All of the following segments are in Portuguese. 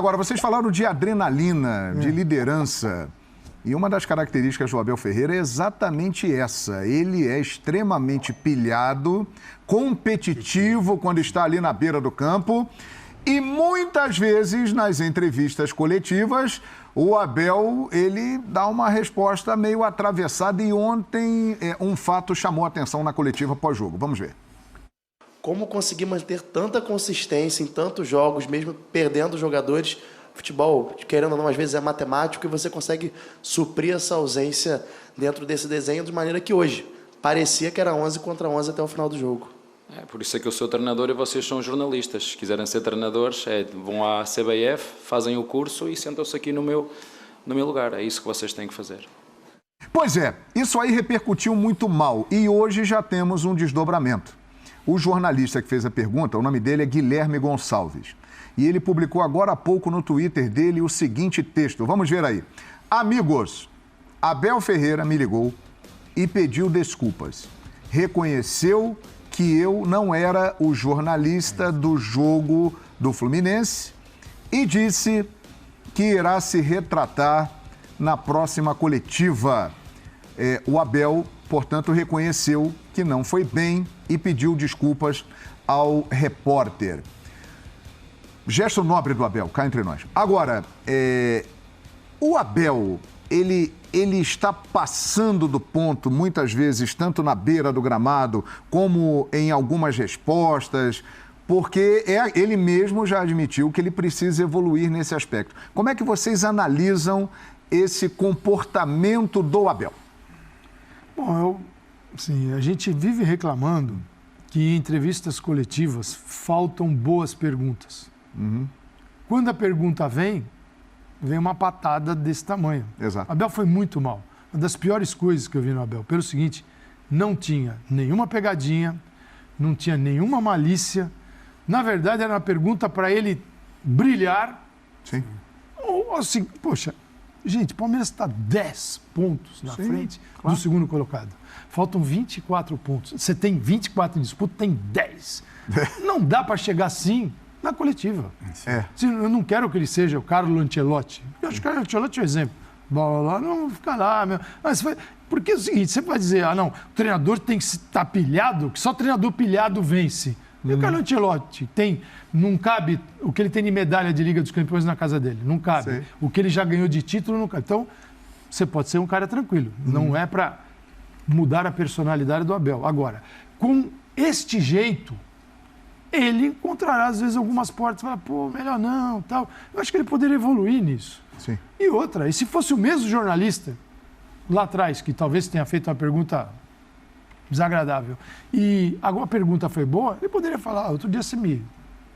Agora, vocês falaram de adrenalina, de liderança. E uma das características do Abel Ferreira é exatamente essa. Ele é extremamente pilhado, competitivo quando está ali na beira do campo. E muitas vezes, nas entrevistas coletivas, o Abel, ele dá uma resposta meio atravessada. E ontem, um fato chamou a atenção na coletiva pós-jogo. Vamos ver. Como conseguir manter tanta consistência em tantos jogos, mesmo perdendo jogadores? Futebol, querendo ou não, às vezes é matemático e você consegue suprir essa ausência dentro desse desenho de maneira que hoje parecia que era 11 contra 11 até o final do jogo. Por isso é que eu sou treinador e vocês são jornalistas. Se quiserem ser treinadores, vão à CBF, fazem o curso e sentam-se aqui no meu lugar. É isso que vocês têm que fazer. Pois é, isso aí repercutiu muito mal e hoje já temos um desdobramento. O jornalista que fez a pergunta, o nome dele é Guilherme Gonçalves. E ele publicou agora há pouco no Twitter dele o seguinte texto. Vamos ver aí. Amigos, Abel Ferreira me ligou e pediu desculpas. Reconheceu que eu não era o jornalista do jogo do Fluminense e disse que irá se retratar na próxima coletiva. O Abel, portanto, reconheceu que não foi bem e pediu desculpas ao repórter. Gesto nobre do Abel, cá entre nós. Agora, o Abel, ele está passando do ponto, muitas vezes, tanto na beira do gramado, como em algumas respostas, porque ele mesmo já admitiu que ele precisa evoluir nesse aspecto. Como é que vocês analisam esse comportamento do Abel? Bom, a gente vive reclamando que em entrevistas coletivas faltam boas perguntas. Uhum. Quando a pergunta vem uma patada desse tamanho. Exato. Abel foi muito mal. Uma das piores coisas que eu vi no Abel, pelo seguinte, não tinha nenhuma pegadinha, não tinha nenhuma malícia. Na verdade, era uma pergunta para ele brilhar. Sim. Ou assim, poxa, gente, o Palmeiras está 10 pontos na frente do segundo colocado. Faltam 24 pontos. Você tem 24 em disputa, tem 10. Não dá para chegar assim na coletiva. Eu não quero que ele seja o Carlo Ancelotti. Eu acho que o Carlo Ancelotti é um exemplo. Bola, não fica lá. Mas porque é o seguinte, você vai dizer, o treinador tem que estar pilhado, que só treinador pilhado vence. E o Carlo Ancelotti não cabe o que ele tem de medalha de Liga dos Campeões na casa dele. Não cabe. Sim. O que ele já ganhou de título, não cabe. Então, você pode ser um cara tranquilo. Não é para mudar a personalidade do Abel. Agora, com este jeito, ele encontrará, às vezes, algumas portas. Fala, melhor não, tal. Eu acho que ele poderia evoluir nisso. Sim. E se fosse o mesmo jornalista lá atrás, que talvez tenha feito uma pergunta desagradável, e a pergunta foi boa, ele poderia falar, outro dia você me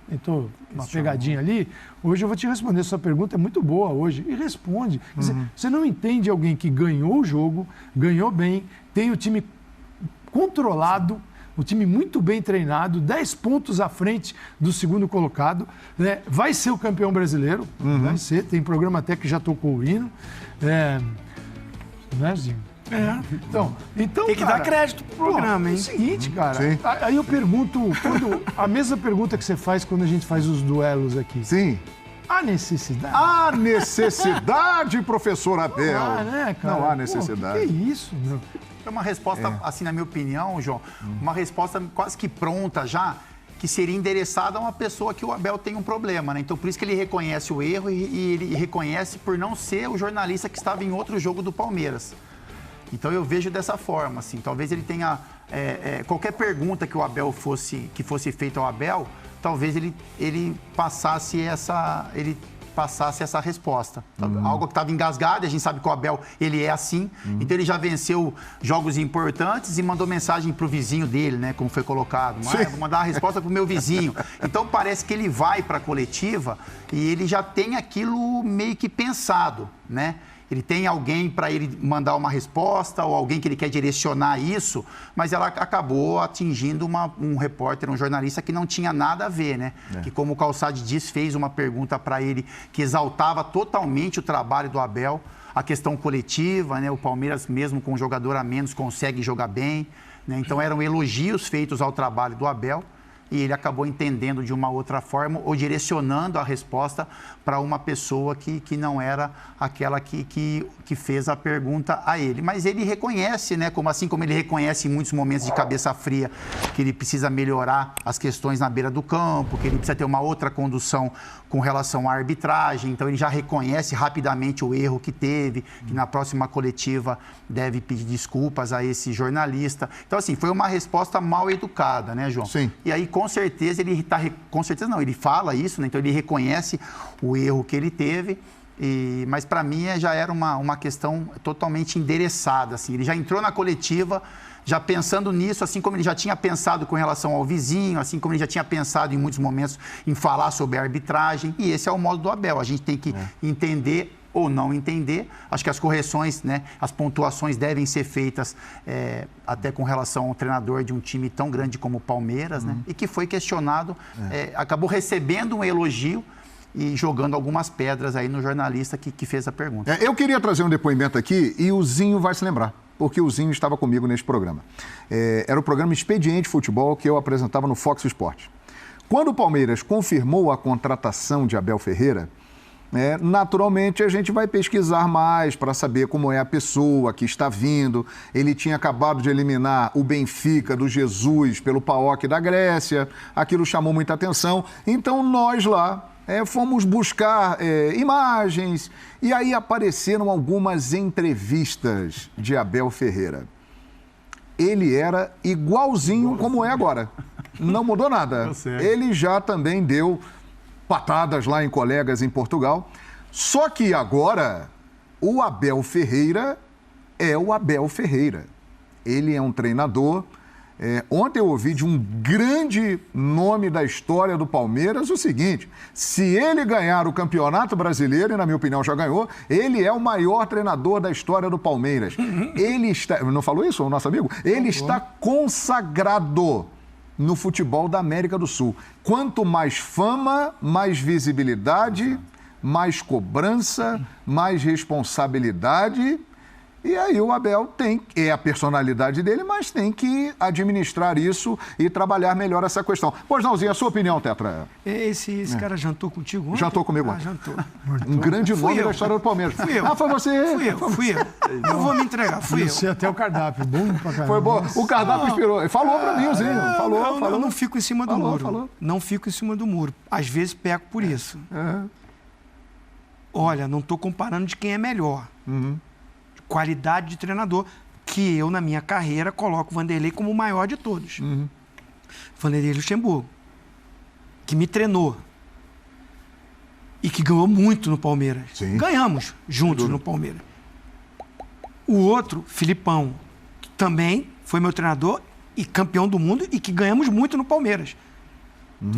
tentou uma pegadinha ali, hoje eu vou te responder, sua pergunta é muito boa hoje, e responde. Quer dizer, você não entende alguém que ganhou o jogo, ganhou bem, tem o time controlado, o time muito bem treinado, 10 pontos à frente do segundo colocado, né? Vai ser o campeão brasileiro, vai ser, tem programa até que já tocou o hino, né, Zinho? Então, tem que dar crédito pro programa, hein? É o seguinte, cara, aí eu pergunto, a mesma pergunta que você faz quando a gente faz os duelos aqui. Sim. Há necessidade? Há necessidade, professor Abel. Não há, né, cara? Não há necessidade. Que isso, meu? É uma resposta, assim, na minha opinião, João, uma resposta quase que pronta já, que seria endereçada a uma pessoa que o Abel tem um problema, né? Então, por isso que ele reconhece o erro e ele reconhece por não ser o jornalista que estava em outro jogo do Palmeiras. Então, eu vejo dessa forma, assim, talvez ele tenha... qualquer pergunta que o Abel fosse feita ao Abel, talvez ele passasse essa resposta. Algo que estava engasgado, a gente sabe que o Abel, ele é assim, então ele já venceu jogos importantes e mandou mensagem para o vizinho dele, né, como foi colocado. Vou mandar a resposta para o meu vizinho. Então parece que ele vai para a coletiva e ele já tem aquilo meio que pensado, né? Ele tem alguém para ele mandar uma resposta ou alguém que ele quer direcionar isso, mas ela acabou atingindo um repórter, um jornalista que não tinha nada a ver, né? Que, como o Calçade disse, fez uma pergunta para ele que exaltava totalmente o trabalho do Abel, a questão coletiva, né? O Palmeiras, mesmo com um jogador a menos, consegue jogar bem, né? Então, eram elogios feitos ao trabalho do Abel. e ele acabou entendendo de uma outra forma ou direcionando a resposta para uma pessoa que não era aquela que fez a pergunta a ele. Mas ele reconhece, né, assim como ele reconhece em muitos momentos de cabeça fria que ele precisa melhorar as questões na beira do campo, que ele precisa ter uma outra condução com relação à arbitragem, então ele já reconhece rapidamente o erro que teve, que na próxima coletiva deve pedir desculpas a esse jornalista. Então, assim, foi uma resposta mal educada, né, João? Sim. E aí, com certeza, ele fala isso, né? Então ele reconhece o erro que ele teve, mas para mim já era uma questão totalmente endereçada, assim. Ele já entrou na coletiva já pensando nisso, assim como ele já tinha pensado com relação ao vizinho, assim como ele já tinha pensado em muitos momentos em falar sobre a arbitragem, e esse é o modo do Abel. A gente tem que entender ou não entender. Acho que as correções, né, as pontuações devem ser feitas até com relação ao treinador de um time tão grande como o Palmeiras, né, e que foi questionado, acabou recebendo um elogio e jogando algumas pedras aí no jornalista que fez a pergunta. Eu queria trazer um depoimento aqui e o Zinho vai se lembrar, porque o Zinho estava comigo nesse programa. Era o programa Expediente Futebol que eu apresentava no Fox Sports. Quando o Palmeiras confirmou a contratação de Abel Ferreira, naturalmente a gente vai pesquisar mais para saber como é a pessoa que está vindo. Ele tinha acabado de eliminar o Benfica do Jesus pelo PAOK da Grécia, aquilo chamou muita atenção. Então nós lá fomos buscar imagens e aí apareceram algumas entrevistas de Abel Ferreira. Ele era igualzinho como é agora, não mudou nada. Ele já também deu patadas lá em colegas em Portugal. Só que agora o Abel Ferreira é o Abel Ferreira. Ele é um treinador. Ontem eu ouvi de um grande nome da história do Palmeiras o seguinte: se ele ganhar o Campeonato Brasileiro, e na minha opinião já ganhou, ele é o maior treinador da história do Palmeiras. Ele está... Não falou isso o nosso amigo? Ele está consagrado no futebol da América do Sul. Quanto mais fama, mais visibilidade, mais cobrança, mais responsabilidade. E aí o Abel é a personalidade dele, mas tem que administrar isso e trabalhar melhor essa questão. Pois não, Zinho, a sua opinião, Tetra? Esse cara jantou contigo ontem? Jantou comigo ontem. Jantou. Um grande nome da história do Palmeiras. Fui eu. Ah, foi você? Fui eu. Eu vou me entregar, fui eu. Você até o cardápio, bom pra caramba. Foi bom. O cardápio inspirou. Falou pra mim, o Zinho. Falou. Eu não fico em cima do muro. Falou. Não fico em cima do muro. Às vezes peco por isso. Olha, não estou comparando de quem é melhor. Qualidade de treinador, que eu, na minha carreira, coloco o Vanderlei como o maior de todos. Vanderlei Luxemburgo, que me treinou e que ganhou muito no Palmeiras. Sim. Ganhamos juntos no Palmeiras. O outro, Filipão, que também foi meu treinador e campeão do mundo e que ganhamos muito no Palmeiras.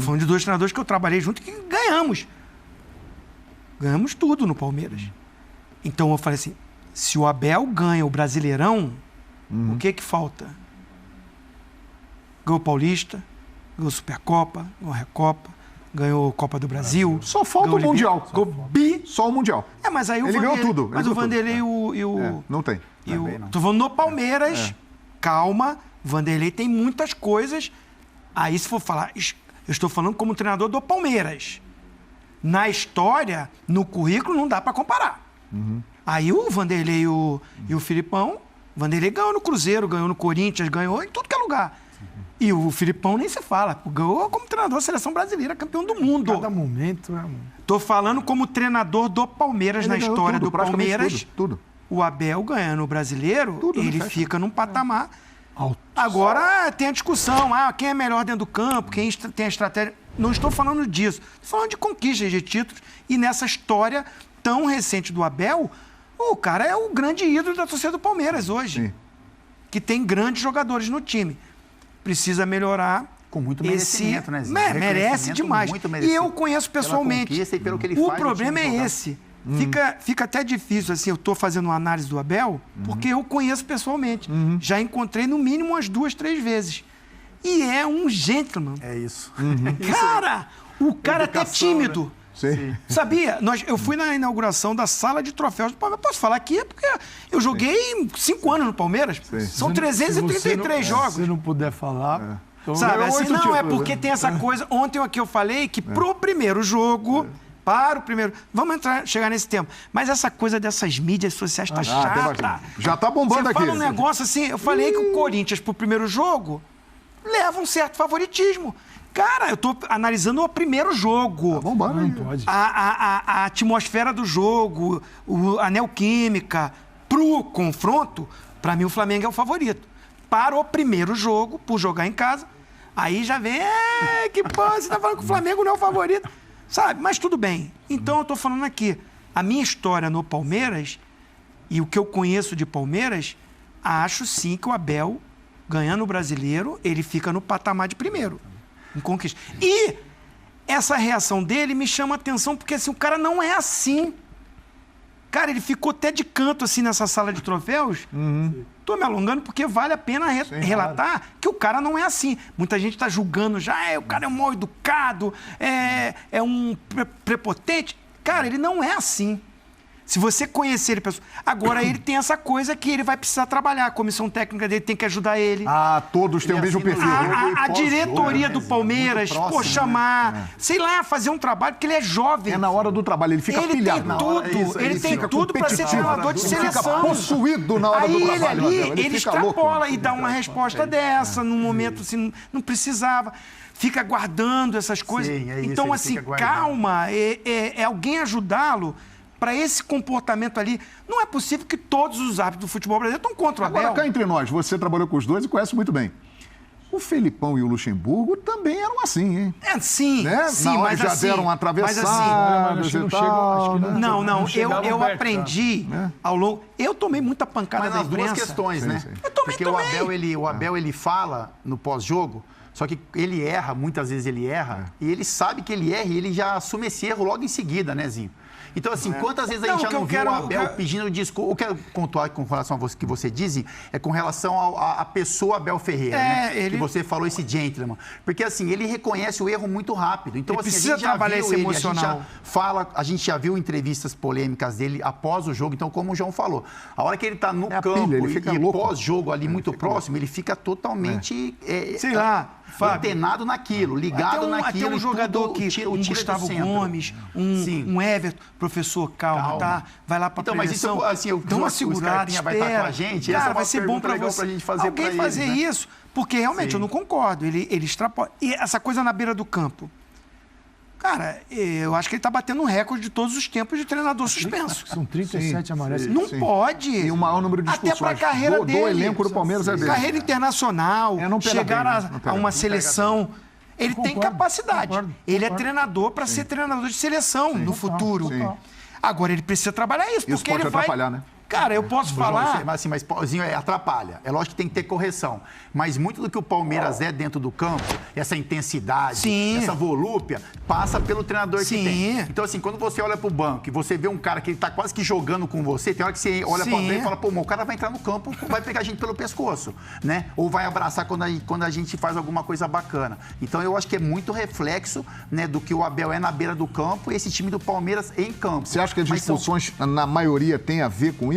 Foi um de dois treinadores que eu trabalhei junto e que ganhamos. Ganhamos tudo no Palmeiras. Então eu falei assim, se o Abel ganha o Brasileirão, o que falta? Ganhou o Paulista, ganhou a Supercopa, ganhou a Recopa, ganhou a Copa do Brasil. Só falta o Mundial. Só o Mundial. Mas aí ele ganhou tudo. Mas o Vanderlei e o... Não tem. Tô falando no Palmeiras, calma, o Vanderlei tem muitas coisas. Aí se for falar, eu estou falando como treinador do Palmeiras. Na história, no currículo, não dá para comparar. Aí o Vanderlei e o Filipão, o Vanderlei ganhou no Cruzeiro, ganhou no Corinthians, ganhou em tudo que é lugar. E o Filipão nem se fala, ganhou como treinador da Seleção Brasileira, campeão do mundo. Cada momento Tô falando como treinador do Palmeiras, na história do Palmeiras. Tudo. O Abel ganhando o Brasileiro, ele fica num patamar. alto. Agora tem a discussão, quem é melhor dentro do campo, quem tem a estratégia. Não estou falando disso, estou falando de conquistas de títulos. E nessa história tão recente do Abel, o cara é o grande ídolo da torcida do Palmeiras hoje. Sim. Que tem grandes jogadores no time. Precisa melhorar. Com muito merecimento, né, Zé? Merece demais. E eu conheço pessoalmente. E pelo que ele o faz, problema é esse. Fica até difícil, assim, eu estou fazendo uma análise do Abel, porque eu conheço pessoalmente. Já encontrei no mínimo umas 2, 3 vezes. E é um gentleman. É isso. Cara, o cara é até tímido. Né? Sim. Sabia? Eu fui na inauguração da sala de troféus do Palmeiras. Posso falar aqui? Porque eu joguei 5 anos no Palmeiras. São 333 jogos. Se não puder falar... Sabe, ganhou assim, 8 não, é títulos, porque né? tem essa coisa. Ontem aqui eu falei que pro primeiro jogo, para o primeiro... Vamos chegar nesse tempo. Mas essa coisa dessas mídias sociais tá tem chata. bastante. Já tá bombando Você aqui. fala um negócio assim, eu falei que o Corinthians pro primeiro jogo leva um certo favoritismo. Cara, eu tô analisando o primeiro jogo. Tá bombando aí. Não pode. A atmosfera do jogo, a neoquímica, pro confronto, pra mim o Flamengo é o favorito. Para o primeiro jogo, por jogar em casa, aí já vem, que porra, você tá falando que o Flamengo não é o favorito. Sabe, mas tudo bem. Então eu tô falando aqui, a minha história no Palmeiras e o que eu conheço de Palmeiras, acho sim que o Abel, ganhando o Brasileiro, ele fica no patamar de primeiro, em conquista. E essa reação dele me chama a atenção, porque assim, o cara não é assim. Cara, ele ficou até de canto assim nessa sala de troféus. Tô me alongando porque vale a pena relatar que o cara não é assim. Muita gente tá julgando já, o cara é um mal educado, é um prepotente. Cara, ele não é assim. Se você conhecer ele, agora ele tem essa coisa que ele vai precisar trabalhar. A comissão técnica dele tem que ajudar ele. Todos têm o mesmo perfil. A diretoria do Palmeiras, próximo, chamar, sei lá, fazer um trabalho, porque ele é jovem. É na hora do trabalho, ele fica Ele pilhado. tem tudo, ele tem tudo para ser treinador de Ele fica seleção. possuído na hora Aí do ele trabalho. ali, Abel. ele fica louco. extrapola e dá uma resposta dessa, num momento assim, não precisava. Fica guardando essas coisas. Sim, é isso, então, ele assim, fica guardando. calma, é alguém ajudá-lo para esse comportamento ali. Não é possível que todos os árbitros do futebol brasileiro estão contra o Abel. Agora, cá entre nós, você trabalhou com os dois e conhece muito bem. O Felipão e o Luxemburgo também eram assim, hein? Sim, Né? sim, Na hora mas já assim... deram mas atravessadas acho que e não tal, chegam, acho que né? Não, chegava eu perto, aprendi ao longo... Eu tomei muita pancada Mas da nas imprensa. duas questões, né? sim. Eu também Porque tomei. o Abel, ele fala no pós-jogo, só que ele erra, muitas vezes ele erra, e ele sabe que ele erra e ele já assume esse erro logo em seguida, né, Zinho? Então, assim, quantas vezes a gente já não viu o Abel pedindo desculpa? O que eu quero pontuar com relação a que você disse é com relação à pessoa Abel Ferreira, né? Que você falou, esse gentleman. Porque, assim, ele reconhece o erro muito rápido. Então, Ele assim, precisa a gente já trabalhar viu esse ele, emocional. a gente já viu entrevistas polêmicas dele após o jogo. Então, como o João falou, a hora que ele tá no a campo pilha, ele fica e louco. pós-jogo ali muito próximo, ele fica totalmente... Sei lá, Fábio. antenado naquilo, ligado naquilo. Até um e jogador tudo que, tira um do Gustavo centro. Gomes, um Everton, professor, calma, tá? Vai lá pra Então, mas isso, preleção, assim, dá uma segurada, vai estar espera. com a gente, Cara, essa é vai uma ser bom pra pergunta legal você. pra gente fazer Alguém pra fazer eles, né? isso, porque realmente eu não concordo, ele extrapola. E essa coisa na beira do campo, cara, eu acho que ele tá batendo um recorde de todos os tempos de treinador suspenso. São 37 amarelos. Não pode. E o maior número de Até expulsões pra carreira do dele. elenco do Palmeiras é dele. Carreira internacional, Não pega chegar bem, né? Não pega a uma bem. seleção. Ele tem Concordo, capacidade. concordo, Ele é concordo. treinador para ser treinador de seleção no futuro. Sim. Agora ele precisa trabalhar isso, Isso porque pode ele vai... atrapalhar, né? Cara, eu posso falar... Mas, assim, mas Pauzinho, atrapalha. É lógico que tem que ter correção. Mas muito do que o Palmeiras é dentro do campo, essa intensidade, Sim. essa volúpia, passa pelo treinador Sim. que tem. Então, assim, quando você olha pro banco e você vê um cara que ele tá quase que jogando com você, tem hora que você olha pra Sim. dentro e fala, pô, o cara vai entrar no campo, vai pegar a gente pelo pescoço, né? Ou vai abraçar quando a gente faz alguma coisa bacana. Então, eu acho que é muito reflexo, né, do que o Abel é na beira do campo e esse time do Palmeiras em campo. Você acha que as Mas são- expulsões, na maioria, tem a ver com isso?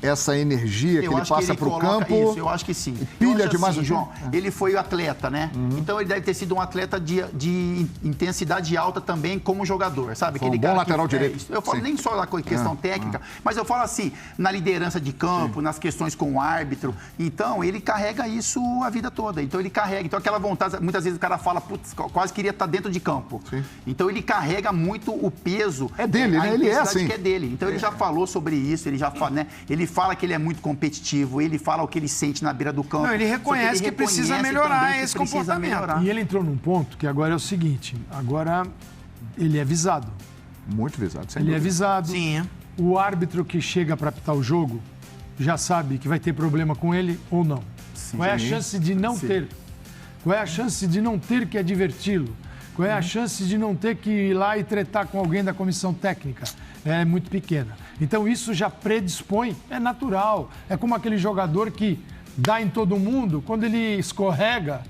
Essa energia que Eu ele acho passa ele para o coloca campo? isso, eu acho que sim. Pilha Eu acho demais assim, o João. time? Ele foi atleta, né? Então ele deve ter sido um atleta de intensidade alta também como jogador, sabe? Foi um Aquele bom cara lateral que, direito. Isso. Eu falo Sim. nem só da questão técnica, mas eu falo assim, na liderança de campo, nas questões com o árbitro. Então ele carrega isso a vida toda. Então ele carrega. Então aquela vontade, muitas vezes o cara fala, putz, quase queria estar dentro de campo. Sim. Então ele carrega muito o peso. É dele, a né? Ele é intensidade assim. que é dele. Então ele já falou sobre isso, ele já fala, né? Ele fala que ele é muito competitivo, ele fala o que ele sente na beira do campo. Não, ele reconhece Só que precisa melhorar também que esse precisa comportamento. melhorar. E ele entrou num ponto que agora é o seguinte: agora ele é visado. Muito visado, sem Ele é dúvida. visado. Sim. O árbitro que chega para apitar o jogo já sabe que vai ter problema com ele ou não. Qual é a chance de não ter? Qual é a chance de não ter que adverti-lo? Qual é a chance de não ter que ir lá e tretar com alguém da comissão técnica? É muito pequena. Então isso já predispõe, é natural. É como aquele jogador que dá em todo mundo, quando ele escorrega,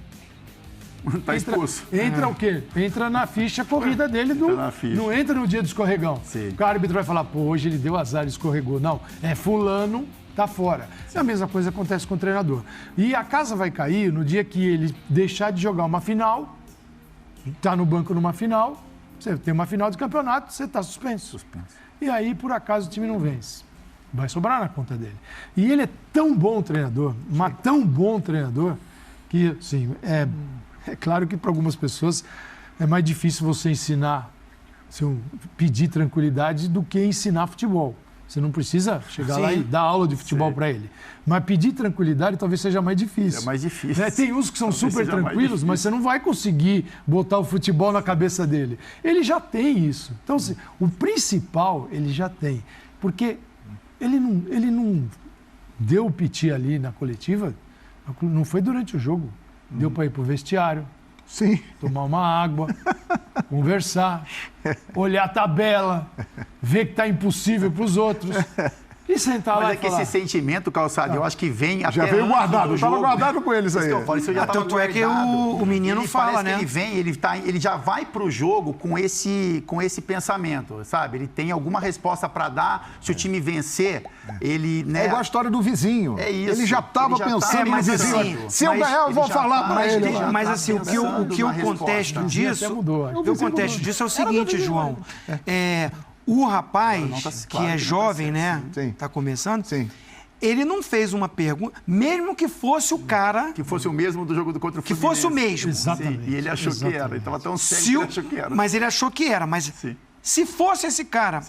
Tá expulso. entra o quê? Entra na ficha corrida dele do. na ficha. Não entra no dia do escorregão. Sim. O árbitro vai falar, pô, hoje ele deu azar, ele escorregou. Não, é fulano está fora. A mesma coisa acontece com o treinador. E a casa vai cair no dia que ele deixar de jogar uma final, está no banco numa final, você tem uma final de campeonato, você está suspenso. E aí, por acaso, o time não vence. Vai sobrar na conta dele. E ele é tão bom treinador, mas tão bom treinador, que, sim, é claro que para algumas pessoas é mais difícil você ensinar, pedir tranquilidade do que ensinar futebol. Você não precisa chegar lá e dar aula de futebol para ele. Mas pedir tranquilidade talvez seja mais difícil. É mais difícil. Tem uns que são super tranquilos, mas você não vai conseguir botar o futebol na cabeça dele. Ele já tem isso. Então, assim, o principal ele já tem. Porque ele não deu o piti ali na coletiva, não foi durante o jogo. Deu para ir para o vestiário. Sim. Tomar uma água, conversar, olhar a tabela, ver que está impossível para os outros e sentar lá e falar. Mas esse sentimento, Calçado, eu acho que vem até já veio guardado, estava guardado com eles aí. Tanto é que o menino ele fala, né? Que ele já vai pro jogo com esse pensamento, sabe? Ele tem alguma resposta para dar. Se o time vencer, ele... Né? É igual a história do vizinho. É isso. Ele já estava pensando no vizinho. Assim, se eu ganhar, eu vou falar para ele. Mas assim, o que eu contesto disso... O que eu contesto disso é o seguinte, João. O rapaz, que é jovem, né? Está começando. Sim. Ele não fez uma pergunta, mesmo que fosse o cara... Que fosse o mesmo do jogo contra o Fluminense. Que fosse o mesmo. Exatamente. Sim, e ele achou que era. Ele estava tão cego que ele achou que era. Mas ele achou que era. Mas se fosse esse cara,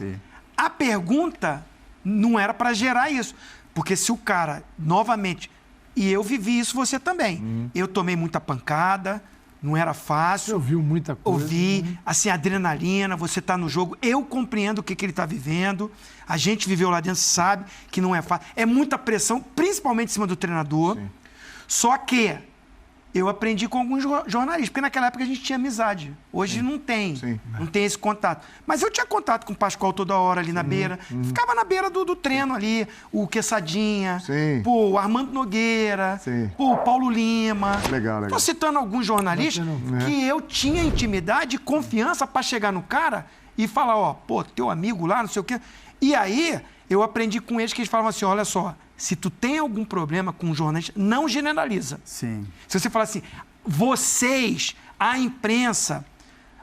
a pergunta não era para gerar isso. Porque se o cara, novamente... E eu vivi isso, você também. Eu tomei muita pancada... Não era fácil. Você ouviu muita coisa. Ouvi, assim, adrenalina, você está no jogo. Eu compreendo o que ele está vivendo. A gente viveu lá dentro, sabe que não é fácil. É muita pressão, principalmente em cima do treinador. Sim. Só que eu aprendi com alguns jornalistas, porque naquela época a gente tinha amizade. Hoje não tem. Sim. Não tem esse contato. Mas eu tinha contato com o Pascoal toda hora ali na beira. Ficava na beira do treino ali. O Quessadinha. Pô, o Armando Nogueira. Pô, o Paulo Lima. Legal. Tô citando alguns jornalistas que eu tinha intimidade e confiança para chegar no cara e falar, ó, pô, teu amigo lá, não sei o quê. E aí, eu aprendi com eles que eles falavam assim, olha só, se tu tem algum problema com um jornalista, não generaliza. Sim. Se você falar assim, vocês, a imprensa...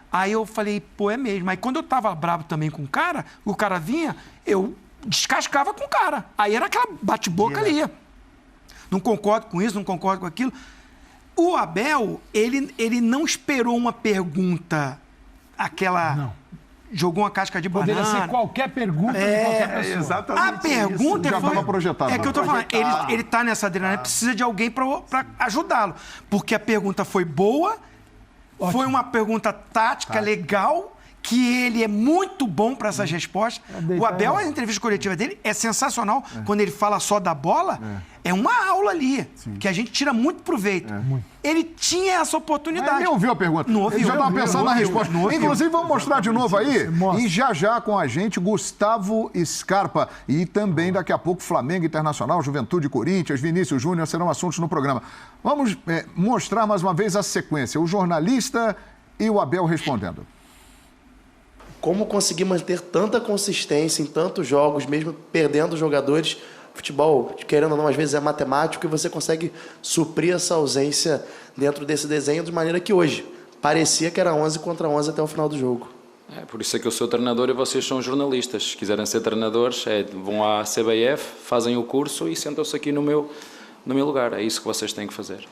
Aí eu falei, pô, é mesmo. Aí quando eu tava bravo também com o cara vinha, eu descascava com o cara. Aí era aquela bate-boca ali. Não concordo com isso, não concordo com aquilo. O Abel, ele não esperou uma pergunta, aquela... Não. Jogou uma casca de banana. Poderia ser qualquer pergunta de qualquer pessoa. Exatamente. A pergunta já estava projetado. É que eu tô falando. Ele tá nessa adrenalina, precisa de alguém para ajudá-lo. Porque a pergunta foi boa, foi uma pergunta tática, legal, que ele é muito bom para essas respostas. O Abel, a entrevista coletiva dele é sensacional. Quando ele fala só da bola, é uma aula ali, que a gente tira muito proveito. Ele tinha essa oportunidade. Ele ouviu a pergunta. Não ouviu. Ele já estava pensando na resposta. Inclusive, vamos mostrar de novo aí. Mostra. E já com a gente, Gustavo Scarpa. E também, daqui a pouco, Flamengo Internacional, Juventude Corinthians, Vinícius Júnior serão assuntos no programa. Vamos mostrar mais uma vez a sequência. O jornalista e o Abel respondendo. Como conseguir manter tanta consistência em tantos jogos, mesmo perdendo jogadores? Futebol, querendo ou não, às vezes é matemático e você consegue suprir essa ausência dentro desse desenho de maneira que hoje parecia que era 11 contra 11 até o final do jogo. Por isso é que eu sou treinador e vocês são jornalistas. Se quiserem ser treinadores, vão à CBF, fazem o curso e sentam-se aqui no meu lugar. É isso que vocês têm que fazer.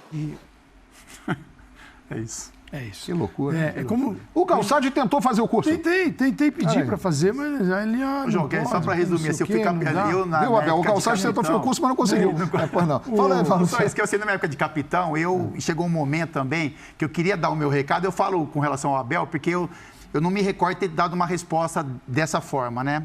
É isso. É isso. Que loucura. Como o Calçade tentou fazer o curso. Tentei pedir para fazer, mas ele... João, só para resumir, se eu ficar... Viu, Abel? O Calçade tentou fazer o curso, mas não conseguiu. Pois não. Fala. Só isso que eu sei, na minha época de capitão, chegou um momento também que eu queria dar o meu recado. Eu falo com relação ao Abel, porque eu não me recordo ter dado uma resposta dessa forma, né?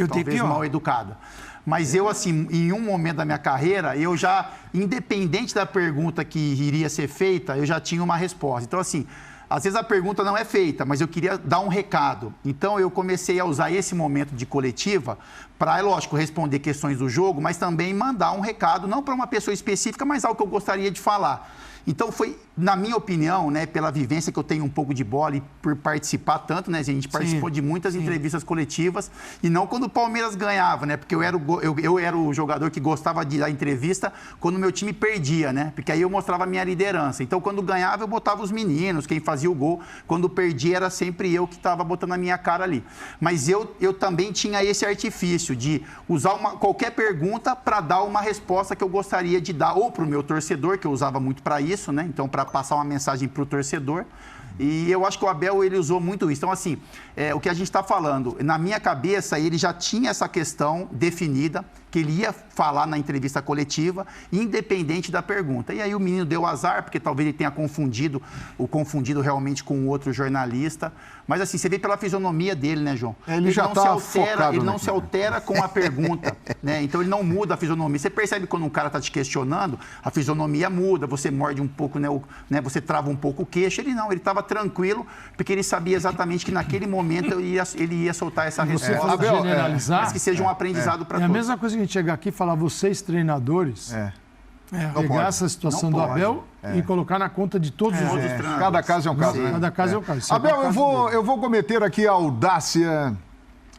Talvez mal educada. Mas eu, assim, em um momento da minha carreira, eu já, independente da pergunta que iria ser feita, eu já tinha uma resposta. Então, assim, às vezes a pergunta não é feita, mas eu queria dar um recado. Então, eu comecei a usar esse momento de coletiva para, lógico, responder questões do jogo, mas também mandar um recado, não para uma pessoa específica, mas algo que eu gostaria de falar. Então foi, na minha opinião, né, pela vivência que eu tenho um pouco de bola e por participar tanto, né, a gente participou de muitas entrevistas coletivas, e não quando o Palmeiras ganhava, né, porque eu era o jogador que gostava de dar entrevista quando o meu time perdia, né, porque aí eu mostrava a minha liderança. Então quando ganhava eu botava os meninos, quem fazia o gol, quando perdia era sempre eu que estava botando a minha cara ali. Mas eu também tinha esse artifício de usar qualquer pergunta para dar uma resposta que eu gostaria de dar, ou para o meu torcedor, que eu usava muito para isso, né? Então, para passar uma mensagem para o torcedor. E eu acho que o Abel, ele usou muito isso. Então, assim, o que a gente está falando, na minha cabeça, ele já tinha essa questão definida, que ele ia falar na entrevista coletiva, independente da pergunta. E aí o menino deu azar, porque talvez ele tenha confundido realmente com outro jornalista. Mas assim, você vê pela fisionomia dele, né, João? Ele já está focado. Ele não se altera com a pergunta, né? Então ele não muda a fisionomia. Você percebe quando um cara está te questionando, a fisionomia muda, você morde um pouco, né, você trava um pouco o queixo. Ele não, ele estava tranquilo, porque ele sabia exatamente que naquele momento ele ia soltar essa resposta. Abel, generalizar, mas que seja um aprendizado para todos. É a mesma coisa que a gente chegar aqui e falar, vocês treinadores, pegar essa situação do Abel e colocar na conta de todos os outros treinadores. Cada caso é um caso, né? Cada caso é um caso. Abel, eu vou cometer aqui a audácia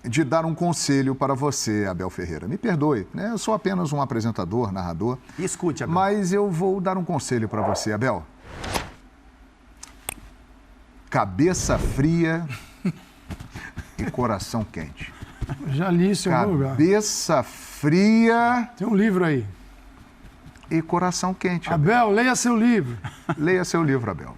de dar um conselho para você, Abel Ferreira. Me perdoe, né? Eu sou apenas um apresentador, narrador. Escute, Abel. Mas eu vou dar um conselho para você, Abel. Cabeça fria e coração quente. Já li isso em algum lugar. Cabeça fria. Tem um livro aí. E coração quente. Abel, leia seu livro. Leia seu livro, Abel.